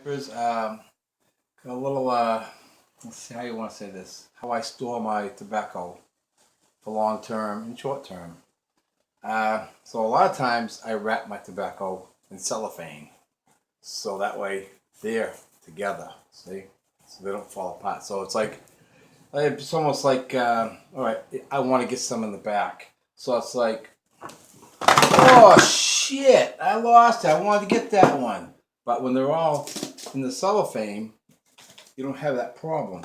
Here's a little, let's see how you want to say this, how I store my tobacco for long term and short term. So a lot of times I wrap my tobacco in cellophane. So that way they're together, see? So they don't fall apart. So it's almost like, all right, I want to get some in the back. So it's like, oh shit, I lost it. I wanted to get that one. But when they're all in the cellophane, you don't have that problem,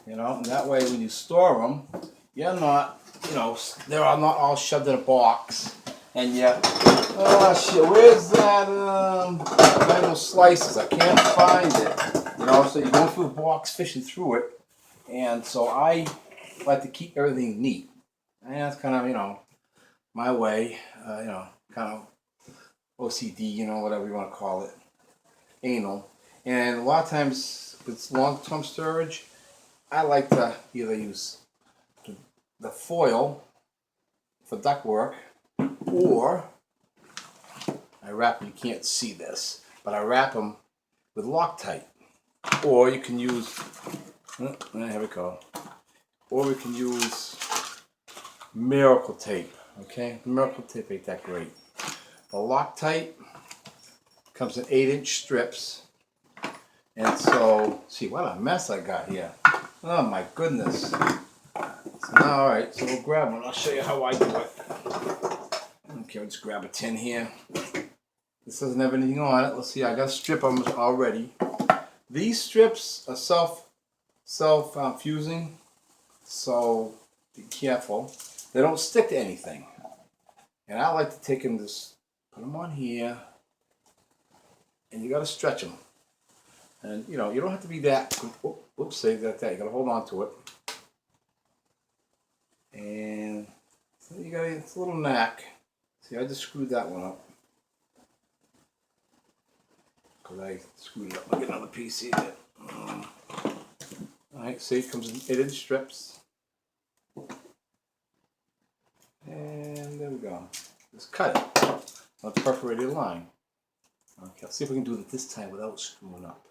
and that way when you store them, you're not, they're not all shoved in a box, and yet, oh shit, where's that, little slices, I can't find it, so you're going through the box, fishing through it, and so I like to keep everything neat, and that's kind of, my way, kind of OCD, whatever you want to call it, anal. And a lot of times, if it's long-term storage, I like to either use the foil for ductwork, or I wrap them. You can't see this, but I wrap them with Loctite. Or you can use, here we go. Or we can use Miracle Tape. Okay, Miracle Tape ain't that great. The Loctite comes in 8-inch strips. And so, see what a mess I got here. Oh my goodness. So now, alright, so we'll grab one. I'll show you how I do it. Okay, let's grab a tin here. This doesn't have anything on it. Let's see, I got a strip on them already. These strips are self-fusing, so be careful. They don't stick to anything. And I like to take them, just put them on here, and you got to stretch them. And you don't have to be that, oops, say that, you gotta hold on to it. And so you got it's a little knack. See, I just screwed that one up. Because I screwed it up. I'll get another piece here. Alright, see, it comes in 8-inch strips. And there we go. Just cut it. Let's perforate a line. Okay, let's see if we can do it this time without screwing up.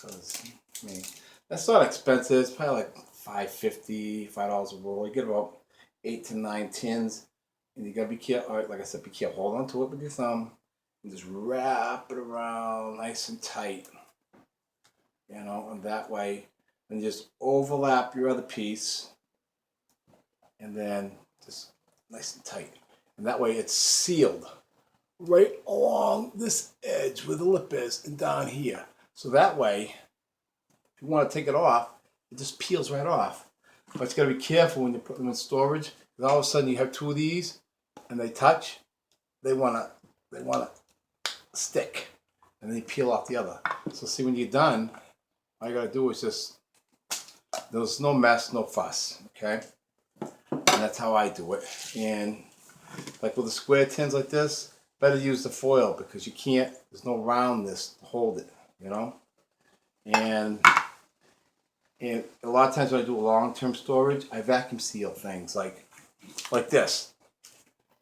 Because, I mean, that's not expensive. It's probably like $5.50, $5 a roll. You get about 8 to 9 tins, and you gotta be careful. All right, like I said, be careful. Hold on to it with your thumb, and just wrap it around nice and tight. And that way, and just overlap your other piece, and then just nice and tight. And that way, it's sealed right along this edge where the lip is, and down here. So that way, if you want to take it off, it just peels right off. But you got to be careful when you put them in storage, because all of a sudden you have two of these, and they touch. They wanna stick, and they peel off the other. So see, when you're done, all you got to do is just, there's no mess, no fuss, okay? And that's how I do it. And like with the square tins like this, better use the foil, because you can't, there's no roundness to hold it. And a lot of times when I do long-term storage, I vacuum seal things like this.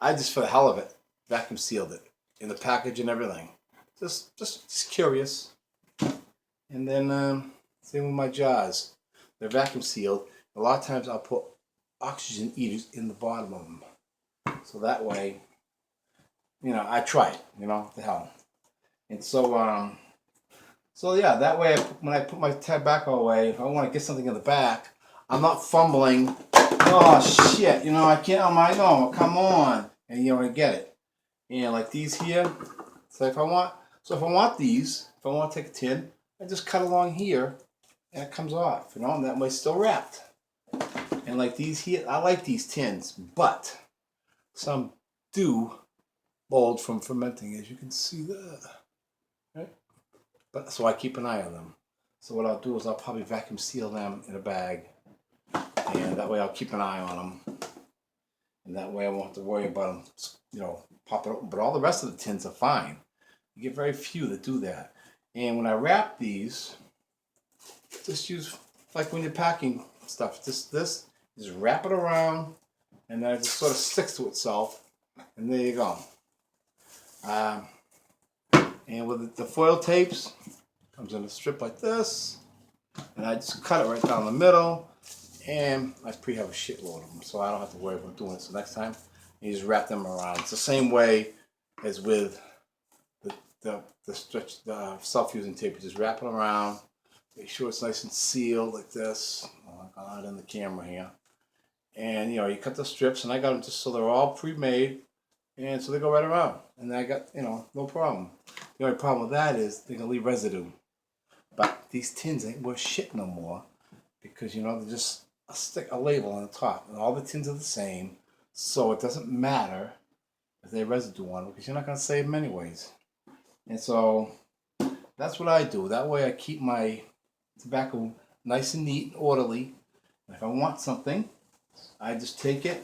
I just, for the hell of it, vacuum sealed it in the package and everything. Just curious. And then same with my jars. They're vacuum sealed. A lot of times I'll put oxygen eaters in the bottom of them, so that way, I try it. The hell. And so So yeah, that way when I put my tobacco away, if I want to get something in the back, I'm not fumbling. Oh shit, I can't, I know, come on. And I get it. And like these here, so if I want these, if I want to take a tin, I just cut along here and it comes off, and that way it's still wrapped. And like these here, I like these tins, but some do mold from fermenting, as you can see there. Right? But so I keep an eye on them. So what I'll do is I'll probably vacuum seal them in a bag, and that way I'll keep an eye on them, and that way I won't have to worry about them, popping open. But all the rest of the tins are fine. You get very few that do that. And when I wrap these, just use, like when you're packing stuff, just wrap it around, and then it just sort of sticks to itself, and there you go. And with the foil tapes, comes in a strip like this, and I just cut it right down the middle, and I have a shitload of them, so I don't have to worry about doing it. So next time, you just wrap them around. It's the same way as with the self-fusing tape. You just wrap it around, make sure it's nice and sealed like this. I'll have it in the camera here. And you cut the strips, and I got them just so they're all pre-made, and so they go right around. And I got, no problem. The only problem with that is they're gonna leave residue. But these tins ain't worth shit no more, because they just stick a label on the top, and all the tins are the same, so it doesn't matter if they have residue on them, because you're not gonna save them anyways. And so that's what I do. That way I keep my tobacco nice and neat and orderly. And if I want something, I just take a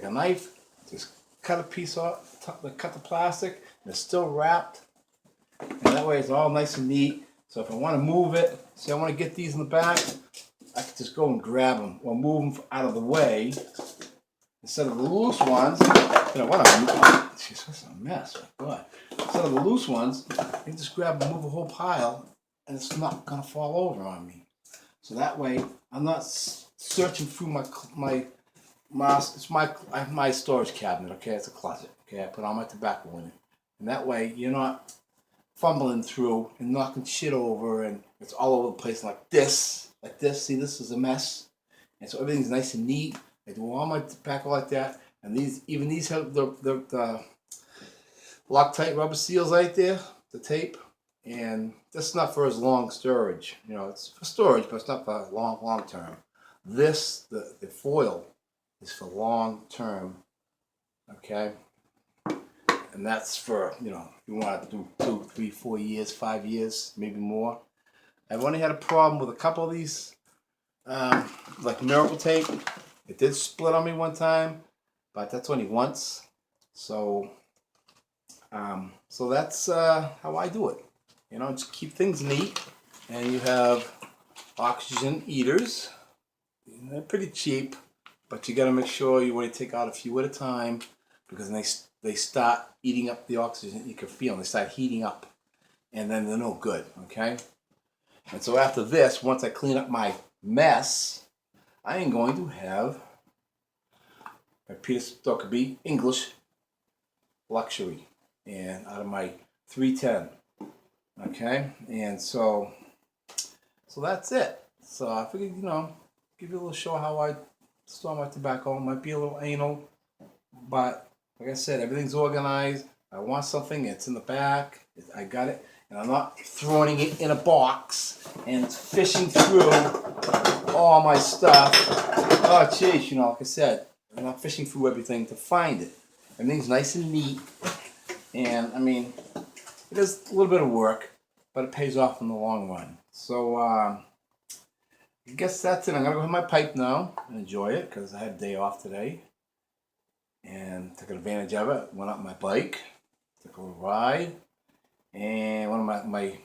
knife, just cut a piece off, cut the plastic, and it's still wrapped. And that way it's all nice and neat. So if I want to move it, say I want to get these in the back, I can just go and grab them or move them out of the way instead of the loose ones. Jeez, that's a mess. My God. Instead of the loose ones, you can just grab and move a whole pile, and it's not gonna fall over on me. So that way, I'm not searching through I have my storage cabinet. Okay, it's a closet. Okay, I put all my tobacco in it, and that way you're not fumbling through and knocking shit over, and it's all over the place like this. See, this is a mess, and so everything's nice and neat. I do all my tobacco like that, and these have the Loctite rubber seals right there, the tape, and that's not for as long storage. It's for storage, but it's not for long term. This, the foil, is for long term, okay? And that's for, you want to do 2, 3, 4 years, 5 years, maybe more. I've only had a problem with a couple of these, like Miracle tape. It did split on me one time, but that's only once. So that's how I do it. Just keep things neat. And you have oxygen eaters. They're pretty cheap, but you got to make sure you want to take out a few at a time, because they start eating up the oxygen. You can feel them. They start heating up, and then they're no good. Okay. And so after this, once I clean up my mess, I am going to have my Peter Stokkeby English Luxury, and out of my 310. Okay, and so that's it. So I figured, give you a little show how I store my tobacco. It might be a little anal, but like I said, everything's organized. I want something, it's in the back. I got it, and I'm not throwing it in a box and fishing through all my stuff. Oh, jeez, like I said, I'm not fishing through everything to find it. Everything's nice and neat, and I mean, it is a little bit of work, but it pays off in the long run. So I guess that's it. I'm gonna go hit my pipe now and enjoy it, because I had a day off today, and took advantage of it. Went out on my bike, took a little ride, and one of my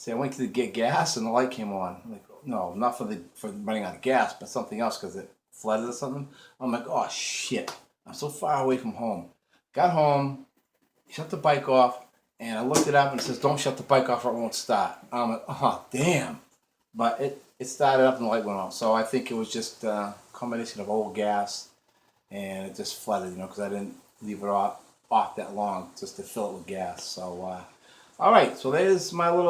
I went to get gas and the light came on. I'm like, no, not for running out of gas, but something else, because it flooded or something. I'm like, oh shit, I'm so far away from home. Got home, shut the bike off, and I looked it up and it says, don't shut the bike off or it won't start. I'm like, oh damn. But it started up and the light went off. So I think it was just a combination of old gas, and it just flooded, because I didn't leave it off that long just to fill it with gas. So, all right, so there's my little